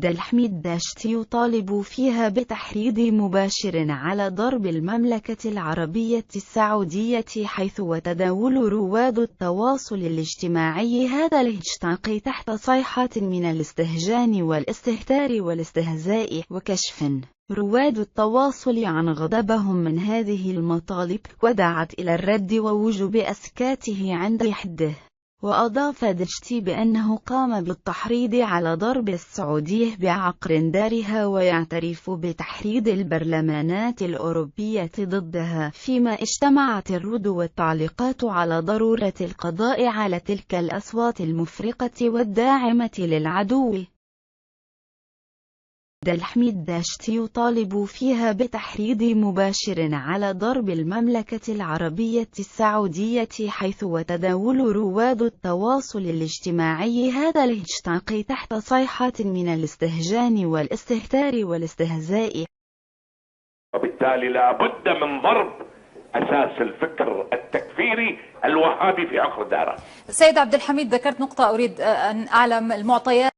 الحميد داشت يطالب فيها بتحريض مباشر على ضرب المملكة العربية السعودية، حيث وتداول رواد التواصل الاجتماعي هذا الهاشتاغ تحت صيحة من الاستهجان والاستهتار والاستهزاء، وكشف رواد التواصل عن غضبهم من هذه المطالب، ودعت إلى الرد ووجوب إسكاته عند حده. وأضاف داشت بأنه قام بالتحريض على ضرب السعودية بعقر دارها، ويعترف بتحريض البرلمانات الأوروبية ضدها، فيما اجتمعت الردود والتعليقات على ضرورة القضاء على تلك الأصوات المفرقة والداعمة للعدو. الحميد داشت يطالب فيها بتحريض مباشر على ضرب المملكة العربية السعودية، حيث وتداول رواد التواصل الاجتماعي هذا الهاشتاغ تحت صيحة من الاستهجان والاستهتار والاستهزاء. وبالتالي لا بد من ضرب أساس الفكر التكفيري الوهابي في عقر داره. سيد عبد الحميد، ذكرت نقطة أريد أن أعلم المعطيات